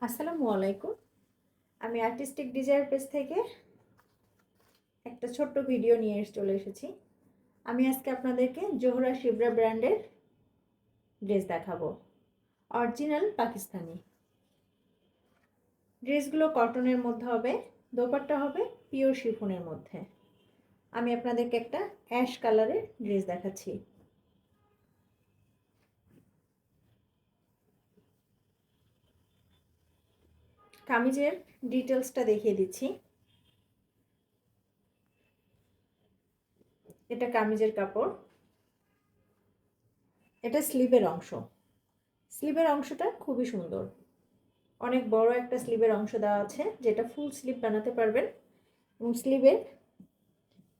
আসসালামু আলাইকুম। আমি আর্টিস্টিক ডিজায়ার পেজ থেকে একটা ছোট্ট ভিডিও নিয়ে চলে এসেছি। আমি আজকে আপনাদেরকে জোহরা শিবরা ব্র্যান্ডের ড্রেস দেখাবো, অরিজিনাল পাকিস্তানি। ড্রেসগুলো কটনের মধ্যে হবে, দোপাট্টা হবে পিওর শিফনের মধ্যে। আমি আপনাদেরকে একটা অ্যাশ কালারের ড্রেস দেখাচ্ছি। কামিজের ডিটেলসটা দেখিয়ে দিচ্ছি। এটা কামিজের কাপড়, এটা স্লিভের অংশ। স্লিভের অংশটা খুবই সুন্দর, অনেক বড় একটা স্লিভের অংশ দেওয়া আছে, যেটা ফুল স্লিভ বানাতে পারবেন। এবং স্লিভের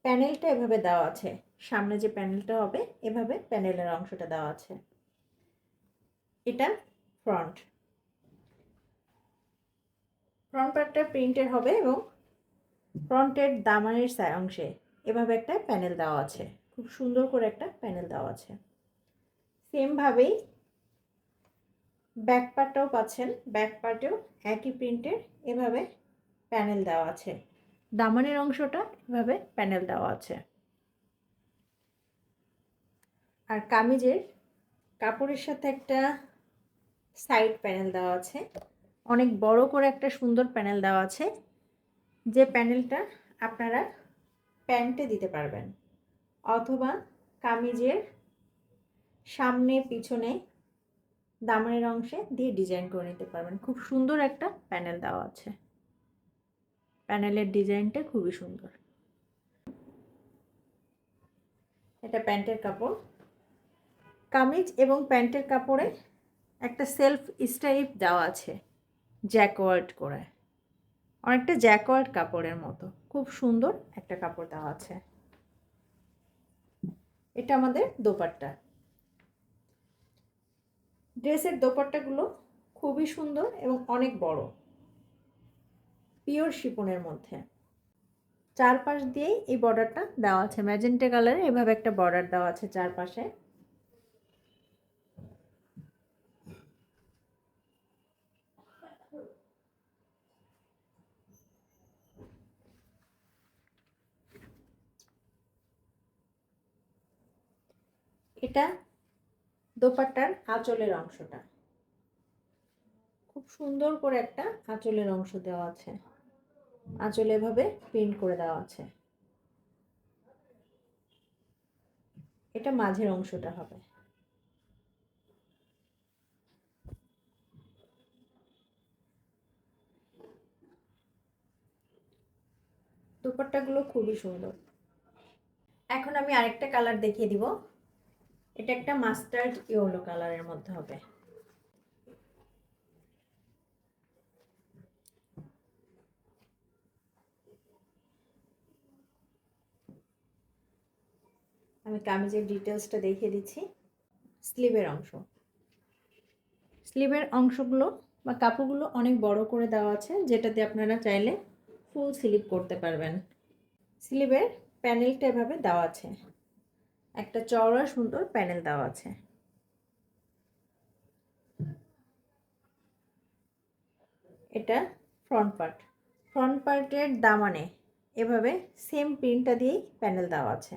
প্যানেলটা এভাবে দেওয়া আছে, সামনে যে প্যানেলটা হবে এভাবে প্যানেলের অংশটা দেওয়া আছে। এটা ফ্রন্ট পার্টটা প্রিন্টের হবে এবং ফ্রন্টের দামানের অংশে এভাবে একটা প্যানেল দেওয়া আছে, খুব সুন্দর করে একটা প্যানেল দেওয়া আছে। সেমভাবেই ব্যাক পার্টটাও পাচ্ছেন, ব্যাক পার্টেও একই প্রিন্টের এভাবে প্যানেল দেওয়া আছে, দামানের অংশটা এভাবে প্যানেল দেওয়া আছে। আর কামিজের কাপড়ের সাথে একটা সাইড প্যানেল দেওয়া আছে, অনেক বড় করে একটা সুন্দর প্যানেল দেওয়া আছে, যে প্যানেলটা আপনারা প্যান্টে দিতে পারবেন অথবা কামিজের সামনে পিছনে দামানের অংশে দিয়ে ডিজাইন করে নিতে পারবেন। খুব সুন্দর একটা প্যানেল দেওয়া আছে, প্যানেলের ডিজাইনটা খুবই সুন্দর। এটা প্যান্টের কাপড়। কামিজ এবং প্যান্টের কাপড়ে একটা সেলফ স্ট্রাইপ দেওয়া আছে জ্যাকওয়ার্ড করে, অনেকটা জ্যাকওয়ার্ড কাপড়ের মতো খুব সুন্দর একটা কাপড় দেওয়া আছে। এটা আমাদের দোপাট্টা। ড্রেসের দোপাট্টাগুলো খুবই সুন্দর এবং অনেক বড়, পিওর শিফনের মধ্যে। চারপাশ দিয়েই এই বর্ডারটা দেওয়া আছে, ম্যাজেন্টা কালারে এভাবে একটা বর্ডার দেওয়া আছে চারপাশে। এটা দোপাট্টার আঁচলের অংশটা, খুব সুন্দর করে একটা আঁচলের অংশ দেওয়া আছে, আঁচলে এভাবে প্রিন্ট করে দেওয়া আছে। এটা মাঝের অংশটা হবে। দোপাট্টাগুলো খুবই সুন্দর। এখন আমি আরেকটা কালার দেখিয়ে দিব। এটা একটা মাস্টার্ড ইয়েলো কালারের মধ্যে হবে। আমি কামিজের ডিটেলসটা দেখিয়ে দিচ্ছি। স্লিভের অংশ, স্লিভের অংশগুলো বা কাপড়গুলো অনেক বড় করে দেওয়া আছে, যেটাতে আপনারা চাইলে ফুল স্লিভ করতে পারবেন। স্লিভের প্যানেলটা এভাবে দেওয়া আছে, একটা চওড়া সুন্দর প্যানেল দেওয়া আছে। এটা ফ্রন্ট পার্টের দামানে এভাবে সেম প্রিন্টটা দিয়েই প্যানেল দেওয়া আছে।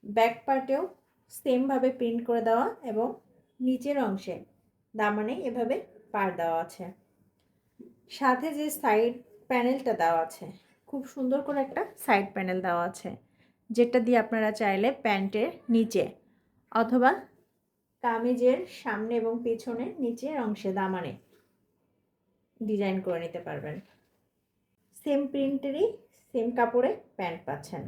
ব্যাক পার্টেও সেমভাবে প্রিন্ট করে দেওয়া এবং নিচের অংশে দামানে এভাবে পার দেওয়া আছে। সাথে যে সাইড প্যানেলটা দেওয়া আছে, খুব সুন্দর করে একটা সাইড প্যানেল দেওয়া আছে, যেটা দিয়ে আপনারা চাইলে প্যান্টের নিচে অথবা কামিজের সামনে এবং পেছনে নিচের অংশে দামানে ডিজাইন করে নিতে পারবেন। সেম প্রিন্টেরই সেম কাপড়ে প্যান্ট পাচ্ছেন।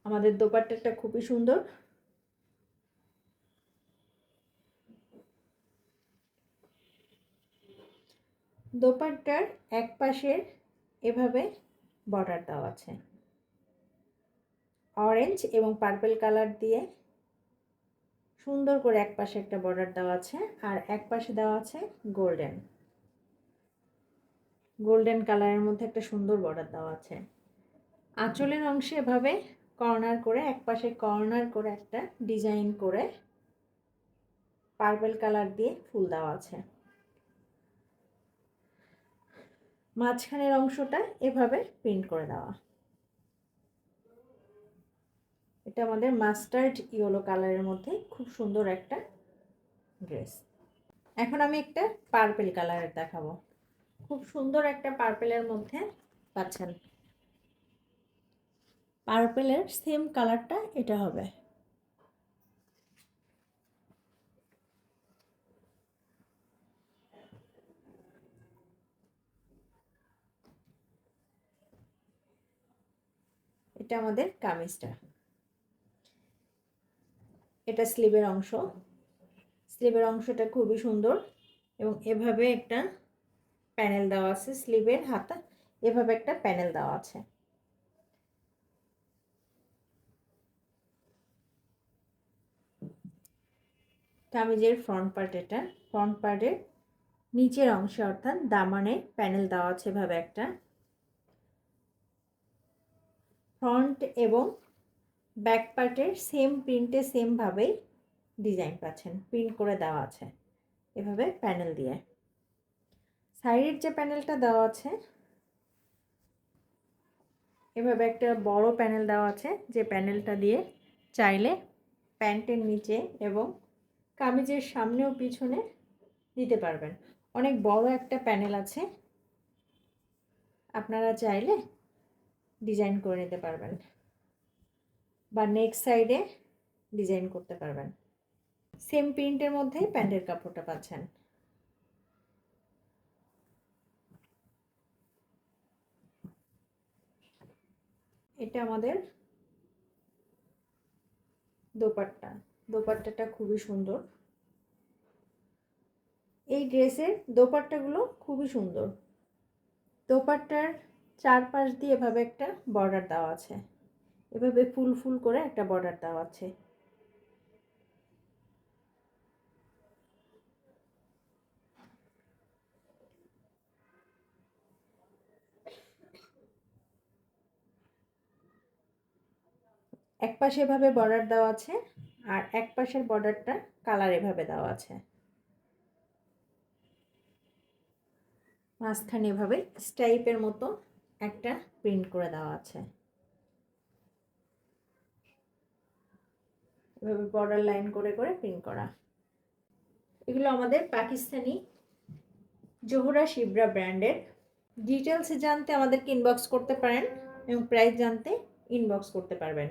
আমাদের দোপাট্টাটা খুবই সুন্দর। দোপাট্টার এক পাশে এভাবে বর্ডার দেওয়া আছে, অরেঞ্জ এবং পার্পল কালার দিয়ে সুন্দর করে এক পাশে একটা বর্ডার দেওয়া আছে, আর এক পাশে দেওয়া আছে গোল্ডেন কালারের মধ্যে একটা সুন্দর বর্ডার দেওয়া আছে। আঁচলের অংশে এভাবে কর্নার করে এক পাশে কর্নার করে একটা ডিজাইন করে পার্পল কালার দিয়ে ফুল দেওয়া আছে। মাঝখানের অংশটা এভাবে প্রিন্ট করে দেওয়া। এটা আমাদের মাস্টার্ড ইয়েলো কালারের মধ্যে খুব সুন্দর একটা ড্রেস। এখন আমি একটা পার্পল কালারের দেখাবো। খুব সুন্দর একটা পার্পলের মধ্যে পাচ্ছেন। পার্পলের সেম কালারটা এটা হবে। এটা আমাদের কামিজটা। এটা স্লিভের অংশ। স্লিভের অংশটা খুবই সুন্দর এবং এভাবে একটা প্যানেল দেওয়া আছে। স্লিভের হাতা এভাবে একটা প্যানেল দেওয়া আছে। কামিজের ফ্রন্ট পার্ট। এটা ফ্রন্ট পার্টের নিচের অংশে অর্থাৎ দামানে প্যানেল দেওয়া আছে এভাবে একটা। ফ্রন্ট এবং ব্যাক পার্টের সেম প্রিন্টে সেমভাবেই ডিজাইন পাচ্ছেন, প্রিন্ট করে দেওয়া আছে এভাবে প্যানেল দিয়ে। সাইডের যে প্যানেলটা দেওয়া আছে এভাবে একটা বড় প্যানেল দেওয়া আছে, যে প্যানেলটা দিয়ে চাইলে প্যান্টের নিচে এবং কামিজের সামনে ও পিছনে দিতে পারবেন। অনেক বড় একটা প্যানেল আছে, আপনারা চাইলে ডিজাইন করে নিতে পারবেন বা নেক সাইডে ডিজাইন করতে পারবেন। সেম প্রিন্টের মধ্যেই প্যান্টের কাপড়টা পাচ্ছেন। এটা আমাদের দোপাট্টা। দোপাট্টাটা খুবই সুন্দর। এই ড্রেসের দোপাট্টাগুলো খুবই সুন্দর। দোপাট্টার চারপাশ দিয়ে এভাবে একটা বর্ডার দেওয়া আছে, এভাবে ফুল ফুল করে একটা বর্ডার দেওয়া আছে। এক পাশে এভাবে বর্ডার দেওয়া আছে আর এক পাশের বর্ডারটা কালার এভাবে দেওয়া আছে। মাঝখানে এভাবে স্টাইপের মতো একটা প্রিন্ট করে দেওয়া আছে, এভাবে বর্ডার লাইন করে করে প্রিন্ট করা। এগুলো আমাদের পাকিস্তানি জোহরা শিবরা ব্র্যান্ডের। ডিটেলস জানতে আমাদেরকে ইনবক্স করতে পারেন এবং প্রাইস জানতে ইনবক্স করতে পারবেন।